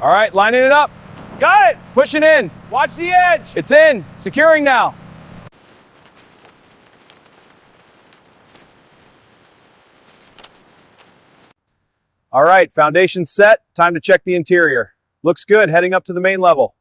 All right, lining it up. Got it. Pushing in. Watch the edge. It's in. Securing now. All right, foundation set. Time to check the interior. Looks good, heading up to the main level.